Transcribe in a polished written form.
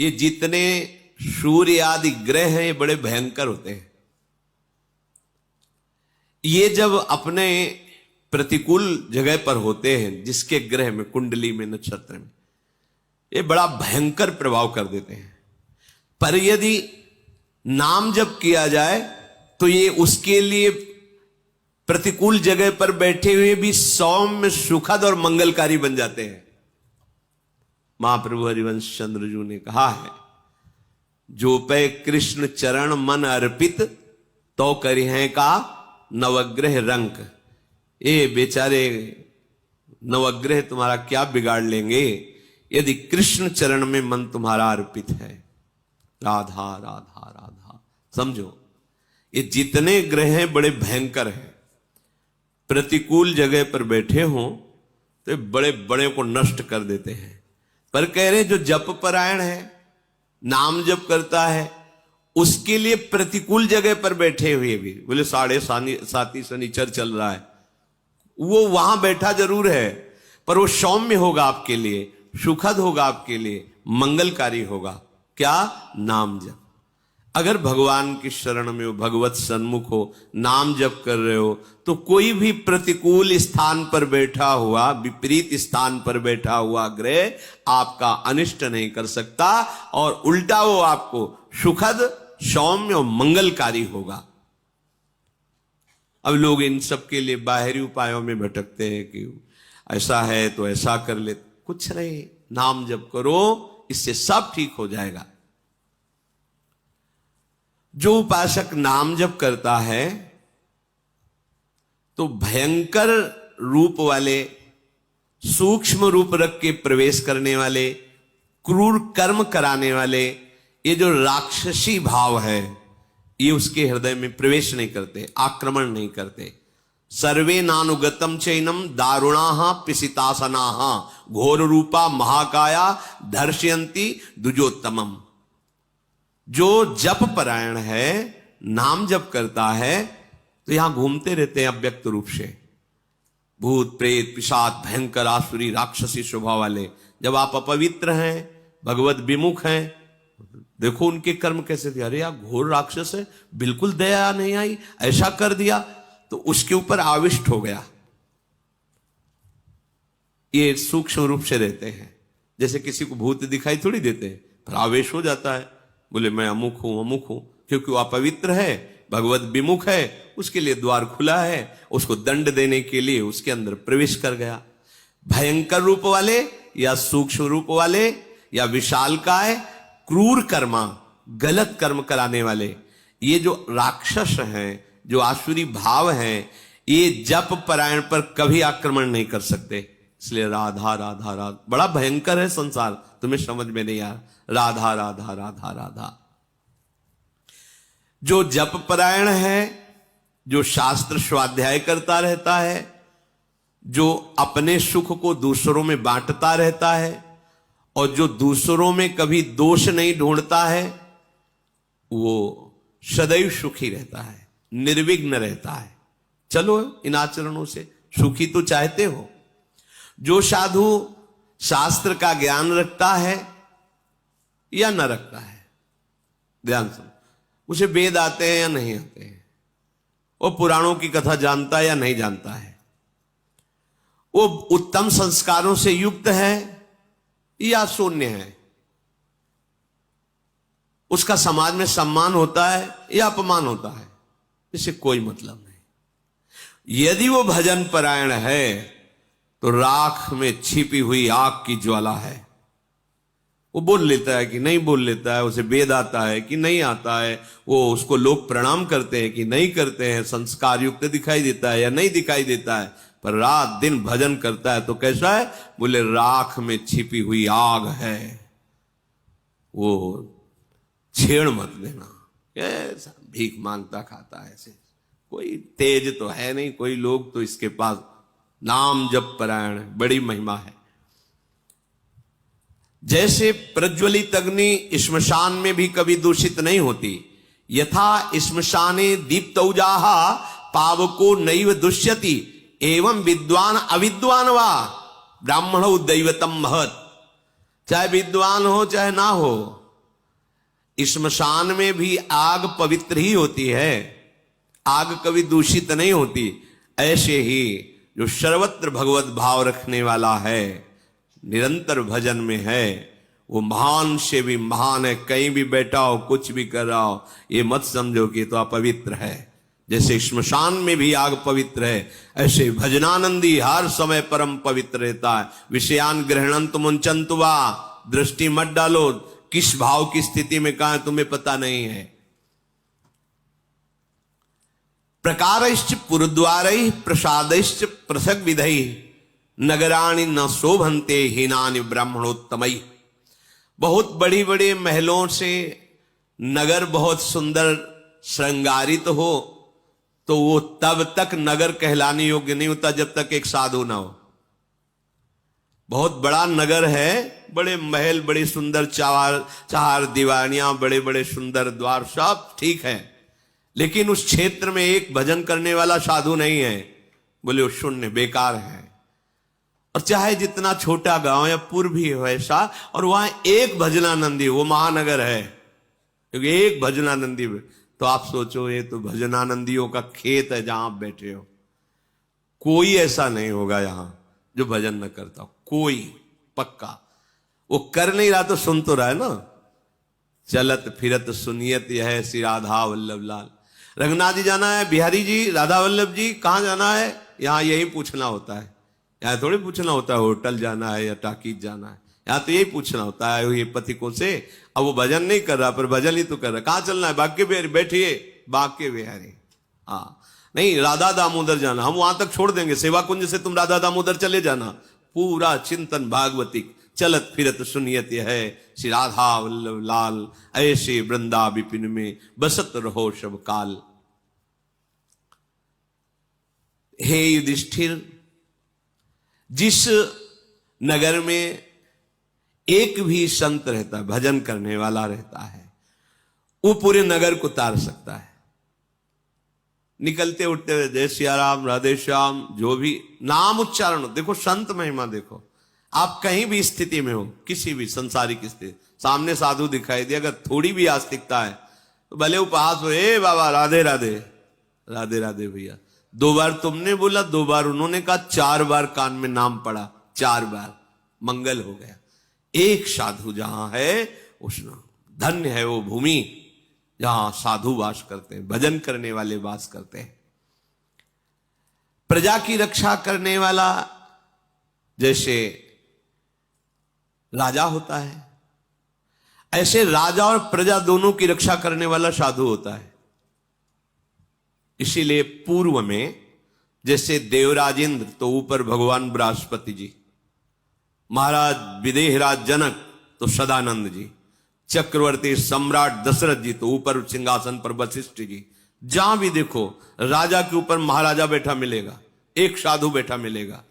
ये जितने सूर्य आदि ग्रह हैं ये बड़े भयंकर होते हैं। ये जब अपने प्रतिकूल जगह पर होते हैं, जिसके ग्रह में, कुंडली में, नक्षत्र में, ये बड़ा भयंकर प्रभाव कर देते हैं। पर यदि नाम जप किया जाए तो ये उसके लिए प्रतिकूल जगह पर बैठे हुए भी सौम्य, सुखद और मंगलकारी बन जाते हैं। महाप्रभु हरिवंश चंद्र जी ने कहा है, जो पे कृष्ण चरण मन अर्पित तो करिहें का नवग्रह रंक। ये बेचारे नवग्रह तुम्हारा क्या बिगाड़ लेंगे यदि कृष्ण चरण में मन तुम्हारा अर्पित है। राधा राधा राधा। समझो, ये जितने ग्रह हैं बड़े भयंकर हैं। प्रतिकूल जगह पर बैठे हों तो बड़े बड़े को नष्ट कर देते हैं। पर कह रहे जो जप परायण है, नाम जप करता है, उसके लिए प्रतिकूल जगह पर बैठे हुए भी, बोले 7.5 शनिचर चल रहा है, वो वहां बैठा जरूर है, पर वो सौम्य होगा आपके लिए, सुखद होगा आपके लिए, मंगलकारी होगा। क्या? नाम जप। अगर भगवान की शरण में हो, भगवत सन्मुख हो, नाम जप कर रहे हो, तो कोई भी प्रतिकूल स्थान पर बैठा हुआ, विपरीत स्थान पर बैठा हुआ ग्रह आपका अनिष्ट नहीं कर सकता, और उल्टा वो आपको सुखद, सौम्य और मंगलकारी होगा। अब लोग इन सब के लिए बाहरी उपायों में भटकते हैं कि ऐसा है तो ऐसा कर ले। कुछ नहीं, नाम जप करो, इससे सब ठीक हो जाएगा। जो उपासक नाम जप करता है तो भयंकर रूप वाले, सूक्ष्म रूप रख के प्रवेश करने वाले, क्रूर कर्म कराने वाले, ये जो राक्षसी भाव है, ये उसके हृदय में प्रवेश नहीं करते, आक्रमण नहीं करते। सर्वे नानुगतम चैनम दारुणाहा पिसितासनाहा घोर रूपा महाकाया दर्शयंती द्विजोत्तमम। जो जप परायण है, नाम जप करता है, तो यहां घूमते रहते हैं अव्यक्त रूप से भूत प्रेत पिशाच, भयंकर आसुरी राक्षसी स्वभाव वाले। जब आप अपवित्र हैं, भगवत विमुख हैं, देखो उनके कर्म कैसे थे। अरे यार घोर राक्षस है, बिल्कुल दया नहीं आई, ऐसा कर दिया, तो उसके ऊपर आविष्ट हो गया। ये सूक्ष्म रूप से रहते हैं। जैसे किसी को भूत दिखाई थोड़ी देते हैं, पर आवेश हो जाता है, बोले मैं अमुक हूं, क्योंकि वो अपवित्र है, भगवत विमुख है, उसके लिए द्वार खुला है, उसको दंड देने के लिए उसके अंदर प्रवेश कर गया। भयंकर रूप वाले या सूक्ष्म रूप वाले या विशालकाय, क्रूर कर्मा, गलत कर्म कराने वाले, ये जो राक्षस हैं, जो आसुरी भाव हैं, ये जप परायण पर कभी आक्रमण नहीं कर सकते। इसलिए राधा राधा राधा, बड़ा भयंकर है संसार, तुम्हें समझ में नहीं आ रहा। राधा राधा राधा राधा। जो जप परायण है, जो शास्त्र स्वाध्याय करता रहता है, जो अपने सुख को दूसरों में बांटता रहता है, और जो दूसरों में कभी दोष नहीं ढूंढता है, वो सदैव सुखी रहता है, निर्विघ्न रहता है। चलो इन आचरणों से सुखी तो चाहते हो। जो साधु शास्त्र का ज्ञान रखता है या न रखता है, ध्यान सुनो, उसे वेद आते हैं या नहीं आते हैं, वो पुराणों की कथा जानता है या नहीं जानता है, वो उत्तम संस्कारों से युक्त है या शून्य है, उसका समाज में सम्मान होता है या अपमान होता है, इससे कोई मतलब नहीं। यदि वो भजन परायण है तो राख में छिपी हुई आग की ज्वाला है। वो बोल लेता है कि नहीं बोल लेता है, उसे वेद आता है कि नहीं आता है, वो उसको लोग प्रणाम करते हैं कि नहीं करते हैं, संस्कार युक्त दिखाई देता है या नहीं दिखाई देता है, पर रात दिन भजन करता है तो कैसा है? बोले राख में छिपी हुई आग है, वो छेड़ मत देना। कैसा भीख मांगता खाता है ऐसे, कोई तेज तो है नहीं, कोई लोग तो इसके पास नाम जप परायण, बड़ी महिमा है। जैसे प्रज्वलित अग्नि श्मशान में भी कभी दूषित नहीं होती, यथा श्मशाने दीप्तौजाः पावको नैव दुष्यति एवं विद्वान अविद्वान वा ब्राह्मणो दैवतम महत्। चाहे विद्वान हो चाहे ना हो, श्मशान में भी आग पवित्र ही होती है, आग कभी दूषित नहीं होती। ऐसे ही जो सर्वत्र भगवत भाव रखने वाला है, निरंतर भजन में है, वो महान से भी महान है। कहीं भी बैठा हो, कुछ भी कर रहा हो, ये मत समझो कि तो अपवित्र है। जैसे श्मशान में भी आग पवित्र है, ऐसे भजनानंदी हर समय परम पवित्र रहता है। विषयान ग्रहणंत मुंचंतु वा, दृष्टि मत डालो, किस भाव की स्थिति में कहा है तुम्हें पता नहीं है। प्रकारश्च पुरद्वारै प्रसादैश्च पृथक विधै, नगराणि न शोभन्ते हीनानि ब्राह्मणोत्तमै। बहुत बड़ी बड़ी महलों से नगर बहुत सुंदर श्रृंगारित हो तो वो तब तक नगर कहलाने योग्य नहीं होता जब तक एक साधु ना हो। बहुत बड़ा नगर है, बड़े महल, बड़ी सुंदर चार दीवारियां, बड़े बड़े सुंदर द्वार, सब ठीक है, लेकिन उस क्षेत्र में एक भजन करने वाला साधु नहीं है, बोले वो शून्य, बेकार है। और चाहे जितना छोटा गांव या पुर भी हो ऐसा, और वहां एक भजनानंदी, वो महानगर है, क्योंकि एक भजनानंदी, तो आप सोचो ये तो भजनानंदियों का खेत है जहां आप बैठे हो। कोई ऐसा नहीं होगा यहां जो भजन न करता हो, कोई पक्का। वो कर नहीं रहा तो सुन तो रहा है ना। चलत फिरत सुनियत यह है श्री राधा वल्लभ लाल। रंगनाथ जी जाना है, बिहारी जी, राधा वल्लभ जी कहां जाना है, यहां यही पूछना होता है। यहां थोड़ी पूछना होता है होटल जाना है या टाकीज जाना है, यहां तो यही पूछना होता है ये पथिकों से। अब वो भजन नहीं कर रहा पर भजन ही तो कर रहा। कहां चलना है, बांके बिहारी, बैठिए बांके बिहारी। हाँ नहीं, राधा दामोदर जाना, हम वहां तक छोड़ देंगे, सेवा कुंज से तुम राधा दामोदर चले जाना। पूरा चिंतन भागवतिक, चलत फिरत सुनियत है श्री राधा वल्लभ लाल, ऐसे वृंदा विपिन में बसत रहो सब काल। हे युधिष्ठिर, जिस नगर में एक भी संत रहता है, भजन करने वाला रहता है, वो पूरे नगर को तार सकता है। निकलते उठते हुए जय सिया राम, राधे श्याम, जो भी नाम उच्चारण हो, देखो संत महिमा देखो। आप कहीं भी स्थिति में हो, किसी भी संसारिक स्थिति, सामने साधु दिखाई दे, अगर थोड़ी भी आस्तिकता है तो भले उपहास हो, ए बाबा राधे राधे, राधे राधे भैया। 2 बार तुमने बोला, 2 बार उन्होंने कहा, 4 बार कान में नाम पड़ा, 4 बार मंगल हो गया। एक साधु जहां है, उसमें धन्य है वो भूमि जहां साधु वास करते हैं, भजन करने वाले वास करते हैं। प्रजा की रक्षा करने वाला जैसे राजा होता है, ऐसे राजा और प्रजा दोनों की रक्षा करने वाला साधु होता है। इसीलिए पूर्व में जैसे देवराजेंद्र, तो ऊपर भगवान बृहस्पति जी, महाराज विदेहराज जनक तो सदानंद जी, चक्रवर्ती सम्राट दशरथ जी तो ऊपर सिंहासन पर वशिष्ठ जी। जहां भी देखो राजा के ऊपर महाराजा बैठा मिलेगा, एक साधु बैठा मिलेगा।